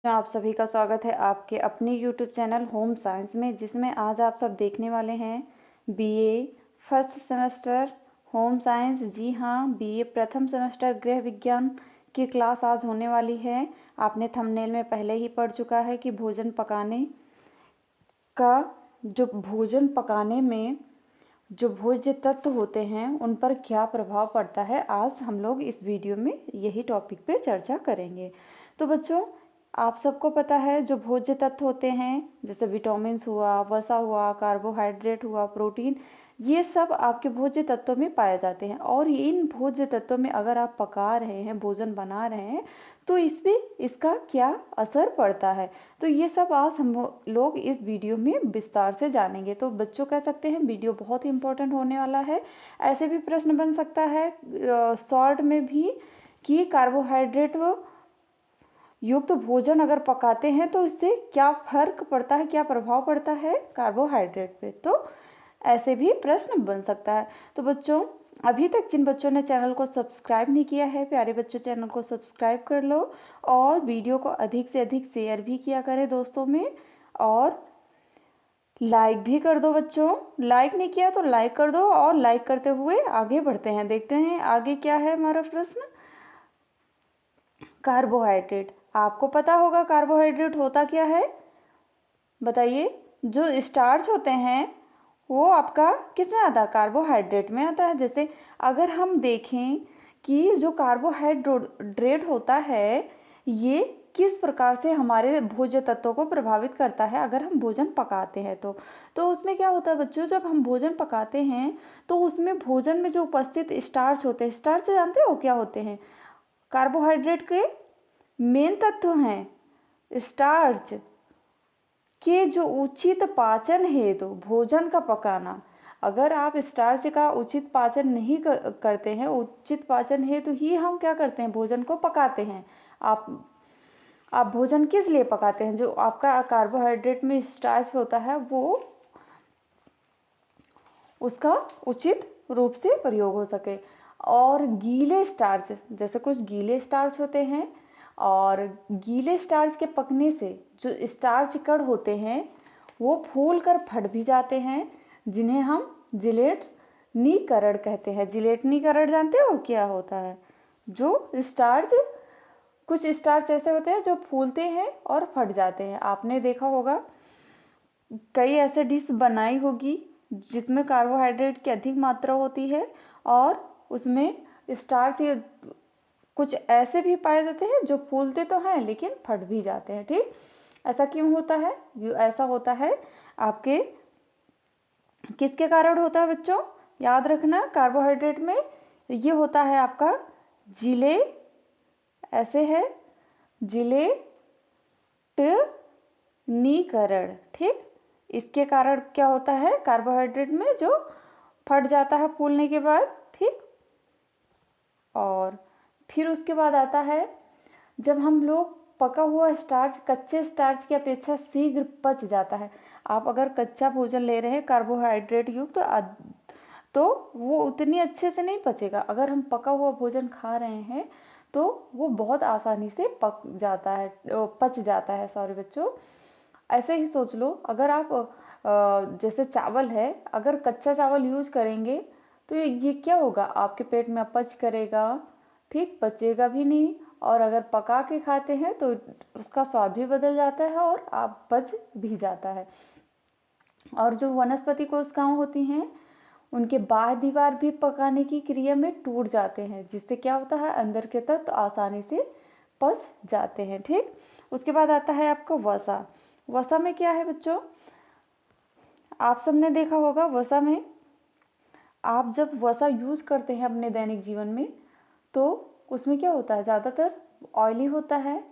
तो आप सभी का स्वागत है आपके अपने YouTube चैनल होम साइंस में, जिसमें आज आप सब देखने वाले हैं BA first semester home science. जी हाँ, बीए प्रथम सेमेस्टर गृह विज्ञान की क्लास आज होने वाली है। आपने थंबनेल में पहले ही पढ़ चुका है कि भोजन पकाने में जो भोज्य तत्व होते हैं उन पर क्या प्रभाव पड़ता है। आज हम लोग इस वीडियो में यही टॉपिक पे चर्चा करेंगे। तो बच्चों, आप सबको पता है जो भोज्य तत्व होते हैं, जैसे विटामिन्स हुआ, वसा हुआ, कार्बोहाइड्रेट हुआ, प्रोटीन, ये सब आपके भोज्य तत्वों में पाए जाते हैं। और इन भोज्य तत्वों में अगर आप पका रहे हैं, भोजन बना रहे हैं, तो इस पे इसका क्या असर पड़ता है, तो ये सब आज हम लोग इस वीडियो में विस्तार से जानेंगे। तो बच्चों कह सकते हैं वीडियो बहुत ही इम्पोर्टेंट होने वाला है। ऐसे भी प्रश्न बन सकता है शॉर्ट में भी कि कार्बोहाइड्रेट युक्त भोजन अगर पकाते हैं तो इससे क्या फर्क पड़ता है, क्या प्रभाव पड़ता है कार्बोहाइड्रेट पे। तो ऐसे भी प्रश्न बन सकता है। तो बच्चों, अभी तक जिन बच्चों ने चैनल को सब्सक्राइब नहीं किया है, प्यारे बच्चों चैनल को सब्सक्राइब कर लो और वीडियो को अधिक से अधिक शेयर भी किया करें दोस्तों में, और लाइक भी कर दो। बच्चों, लाइक नहीं किया तो लाइक कर दो, और लाइक करते हुए आगे बढ़ते हैं। देखते हैं आगे क्या है हमारा प्रश्न। कार्बोहाइड्रेट, आपको पता होगा कार्बोहाइड्रेट होता क्या है, बताइए। जो स्टार्च होते हैं वो आपका किस में आता है, कार्बोहाइड्रेट में आता है। जैसे अगर हम देखें कि जो कार्बोहाइड्रेट होता है ये किस प्रकार से हमारे भोज्य तत्वों को प्रभावित करता है अगर हम भोजन पकाते हैं तो उसमें क्या होता है बच्चों, जब हम भोजन पकाते हैं तो उसमें भोजन में जो उपस्थित स्टार्च होते हैं, स्टार्च जानते हो क्या होते हैं, कार्बोहाइड्रेट के मेन तत्व हैं। स्टार्च के जो उचित पाचन है, तो भोजन का पकाना, अगर आप स्टार्च का उचित पाचन नहीं करते हैं, उचित पाचन है तो ही हम क्या करते हैं, भोजन को पकाते हैं। आप भोजन किस लिए पकाते हैं, जो आपका कार्बोहाइड्रेट में स्टार्च होता है वो उसका उचित रूप से प्रयोग हो सके। और गीले स्टार्च, जैसे कुछ गीले स्टार्च होते हैं, और गीले स्टार्च के पकने से जो स्टार्च कण होते हैं वो फूल कर फट भी जाते हैं, जिन्हें हम जिलेटनीकरण कहते हैं। जिलेटनीकरण जानते हो क्या होता है, जो स्टार्च, कुछ स्टार्च ऐसे होते हैं जो फूलते हैं और फट जाते हैं। आपने देखा होगा कई ऐसे डिश बनाई होगी जिसमें कार्बोहाइड्रेट की अधिक मात्रा होती है और उसमें स्टार्च कुछ ऐसे भी पाए जाते हैं जो फूलते तो हैं लेकिन फट भी जाते हैं। ठीक, ऐसा क्यों होता है, ऐसा होता है आपके किसके कारण होता है बच्चों, याद रखना। कार्बोहाइड्रेट में ये होता है आपका जिले, ऐसे है जिलेटनीकरण। ठीक, इसके कारण क्या होता है, कार्बोहाइड्रेट में जो फट जाता है फूलने के बाद। ठीक, और फिर उसके बाद आता है जब हम लोग पका हुआ स्टार्च कच्चे स्टार्च की अपेक्षा शीघ्र पच जाता है। आप अगर कच्चा भोजन ले रहे हैं कार्बोहाइड्रेट युक्त तो वो उतनी अच्छे से नहीं पचेगा। अगर हम पका हुआ भोजन खा रहे हैं तो वो बहुत आसानी से पच जाता है। सॉरी बच्चों, ऐसे ही सोच लो, अगर आप जैसे चावल है, अगर कच्चा चावल यूज करेंगे तो ये क्या होगा, आपके पेट में अपच करेगा। ठीक, पचेगा भी नहीं। और अगर पका के खाते हैं तो उसका स्वाद भी बदल जाता है और आप पच भी जाता है। और जो वनस्पति कोशिकाएं होती हैं उनके बाह्य दीवार भी पकाने की क्रिया में टूट जाते हैं, जिससे क्या होता है, अंदर के तत्व आसानी से पच जाते हैं। ठीक, उसके बाद आता है आपका वसा। वसा में क्या है बच्चों, आप सबने देखा होगा वसा में, आप जब वसा यूज करते हैं अपने दैनिक जीवन में तो उसमें क्या होता है, ज़्यादातर ऑयली होता है।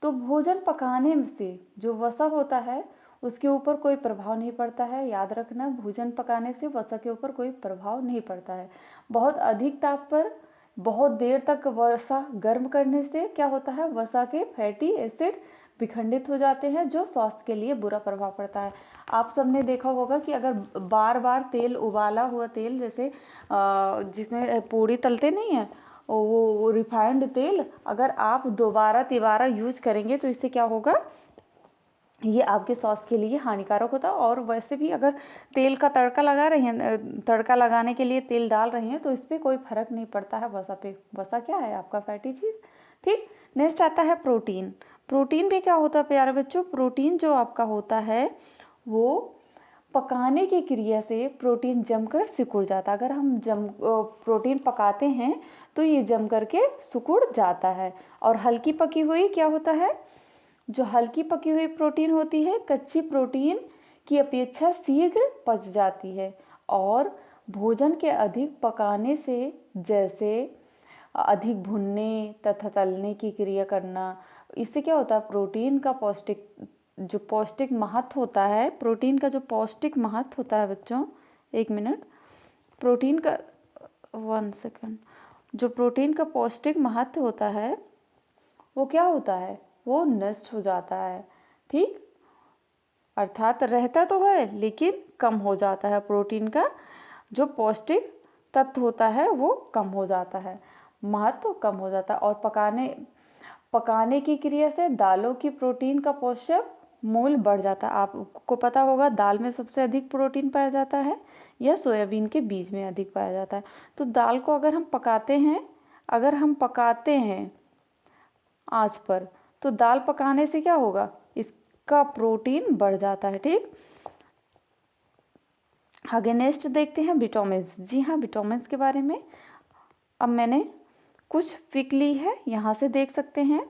तो भोजन पकाने से जो वसा होता है उसके ऊपर कोई प्रभाव नहीं पड़ता है। याद रखना, भोजन पकाने से वसा के ऊपर कोई प्रभाव नहीं पड़ता है। बहुत अधिक ताप पर बहुत देर तक वसा गर्म करने से क्या होता है, वसा के फैटी एसिड विखंडित हो जाते हैं, जो स्वास्थ्य के लिए बुरा प्रभाव पड़ता है। आप सबने देखा होगा कि अगर बार बार तेल, उबाला हुआ तेल, जैसे जिसमें पूड़ी तलते नहीं है, वो रिफाइंड तेल अगर आप दोबारा तिबारा यूज करेंगे तो इससे क्या होगा, ये आपके स्वास्थ्य के लिए हानिकारक होता है। और वैसे भी अगर तेल का तड़का लगा रही हैं, तड़का लगाने के लिए तेल डाल रही हैं, तो इस पर कोई फर्क नहीं पड़ता है वसा पे। वसा क्या है, आपका फैटी चीज़। ठीक, नेक्स्ट आता है प्रोटीन। प्रोटीन भी क्या होता है प्यारे बच्चों, प्रोटीन जो आपका होता है वो पकाने की क्रिया से प्रोटीन जमकर सिकुड़ जाता है। अगर हम प्रोटीन पकाते हैं तो ये जम करके सिकुड़ जाता है। और हल्की पकी हुई क्या होता है, जो हल्की पकी हुई प्रोटीन होती है कच्ची प्रोटीन की अपेक्षा शीघ्र पच जाती है। और भोजन के अधिक पकाने से, जैसे अधिक भुनने तथा तलने की क्रिया करना, इससे क्या होता है प्रोटीन का पौष्टिक महत्व होता है। प्रोटीन का जो पौष्टिक महत्व होता है बच्चों, एक मिनट, प्रोटीन का 1 सेकंड, जो प्रोटीन का पौष्टिक महत्व होता है वो क्या होता है, वो नष्ट हो जाता है। ठीक, अर्थात रहता तो है लेकिन कम हो जाता है। प्रोटीन का जो पौष्टिक तत्व होता है वो कम हो जाता है, महत्व कम हो जाता है। और पकाने की क्रिया से दालों की प्रोटीन का पोषक मूल्य बढ़ जाता है। आपको पता होगा दाल में सबसे अधिक प्रोटीन पाया जाता है या सोयाबीन के बीज में अधिक पाया जाता है। तो दाल को अगर हम पकाते हैं आंच पर, तो दाल पकाने से क्या होगा, इसका प्रोटीन बढ़ जाता है। ठीक, आगे नेक्स्ट देखते हैं विटामिन। जी हाँ, विटामिन के बारे में अब मैंने कुछ पिक ली है, यहाँ से देख सकते हैं।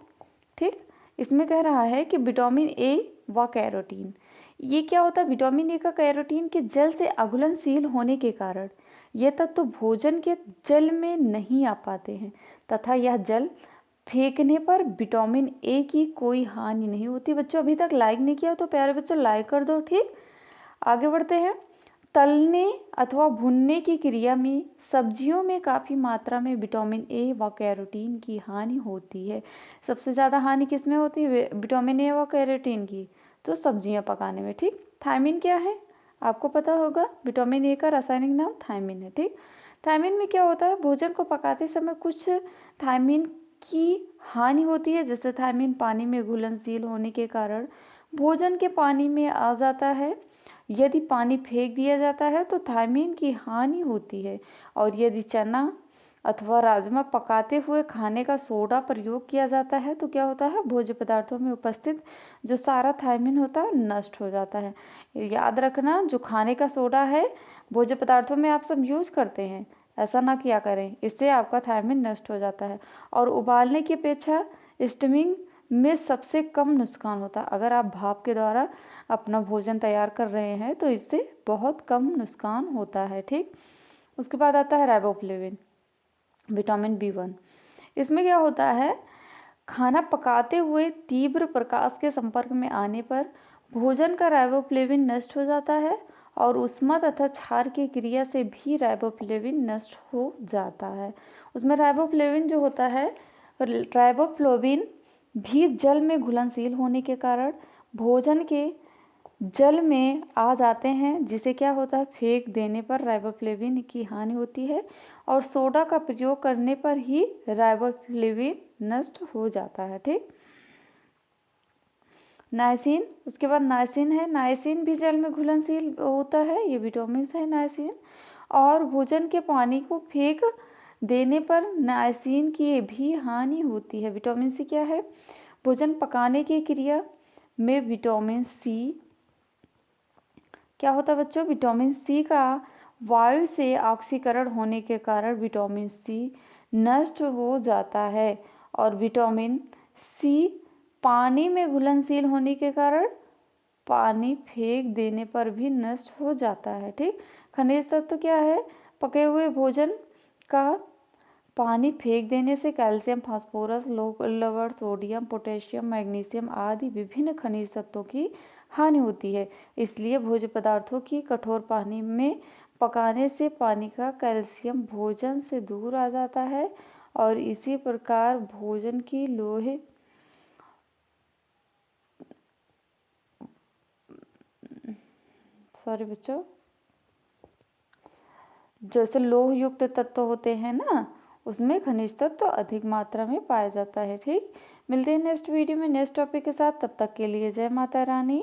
ठीक, इसमें कह रहा है कि विटामिन ए व कैरोटीन, ये क्या होता है, विटामिन ए का कैरोटीन के जल से अघुलनशील होने के कारण ये तत्व तो भोजन के जल में नहीं आ पाते हैं तथा यह जल फेंकने पर विटामिन ए की कोई हानि नहीं होती। बच्चों अभी तक लाइक नहीं किया तो प्यारे बच्चों लाइक कर दो। ठीक, आगे बढ़ते हैं। तलने अथवा भुनने की क्रिया में सब्जियों में काफ़ी मात्रा में विटामिन ए व कैरोटीन की हानि होती है। सबसे ज़्यादा हानि किस में होती है, विटामिन ए व कैरोटीन की, तो सब्जियां पकाने में। ठीक, थायमिन क्या है आपको पता होगा, विटामिन ए का रासायनिक नाम थायमिन है। ठीक, थायमिन में क्या होता है, भोजन को पकाते समय कुछ थायमिन की हानि होती है। जैसे थायमिन पानी में घुलनशील होने के कारण भोजन के पानी में आ जाता है। यदि पानी फेंक दिया जाता है तो थायमिन की हानि होती है। और यदि चना अथवा राजमा पकाते हुए खाने का सोडा प्रयोग किया जाता है तो क्या होता है, भोज्य पदार्थों में उपस्थित जो सारा थायमिन होता है नष्ट हो जाता है। याद रखना, जो खाने का सोडा है भोज्य पदार्थों में आप सब यूज करते हैं, ऐसा ना किया करें, इससे आपका थायमिन नष्ट हो जाता है। और उबालने की अपेक्षा स्टीमिंग में सबसे कम नुकसान होता है। अगर आप भाप के द्वारा अपना भोजन तैयार कर रहे हैं तो इससे बहुत कम नुकसान होता है। ठीक, उसके बाद आता है राइबोफ्लेविन, विटामिन B1। इसमें क्या होता है, खाना पकाते हुए तीव्र प्रकाश के संपर्क में आने पर भोजन का राइबोफ्लेविन नष्ट हो जाता है। और उष्मा तथा क्षार की क्रिया से भी राइबोफ्लेविन नष्ट हो जाता है। उसमें राइबोफ्लेविन जो होता है, राइबोफ्लेविन भी जल में घुलनशील होने के कारण भोजन के जल में आ जाते हैं, जिसे क्या होता है, फेंक देने पर राइबोफ्लेविन की हानि होती है। और सोडा का प्रयोग करने पर ही राइबोफ्लेविन नष्ट हो जाता है। ठीक, नाइसिन, उसके बाद नाइसिन है। नाइसिन भी जल में घुलनशील होता है, ये विटामिन है नाइसिन। और भोजन के पानी को फेंक देने पर नाइसिन की भी हानि होती है। विटामिन सी क्या है, भोजन पकाने की क्रिया में विटामिन सी क्या होता है बच्चों, विटामिन सी का वायु से ऑक्सीकरण होने के कारण विटामिन सी नष्ट हो जाता है। और विटामिन सी पानी में घुलनशील होने के कारण पानी फेंक देने पर भी नष्ट हो जाता है। ठीक, खनिज तत्व क्या है, पके हुए भोजन का पानी फेंक देने से कैल्शियम, फास्फोरस, लवण, सोडियम, पोटेशियम, मैग्नीशियम आदि विभिन्न खनिज तत्वों की हानि होती है। इसलिए भोज्य पदार्थों की कठोर पानी में पकाने से पानी का कैल्शियम भोजन से दूर आ जाता है। और इसी प्रकार भोजन की लोहे सॉरी बच्चों, जैसे लोह युक्त तत्व होते हैं ना, उसमें खनिज तत्व तो अधिक मात्रा में पाया जाता है। ठीक, मिलते हैं नेक्स्ट वीडियो में नेक्स्ट टॉपिक के साथ। तब तक के लिए जय माता रानी।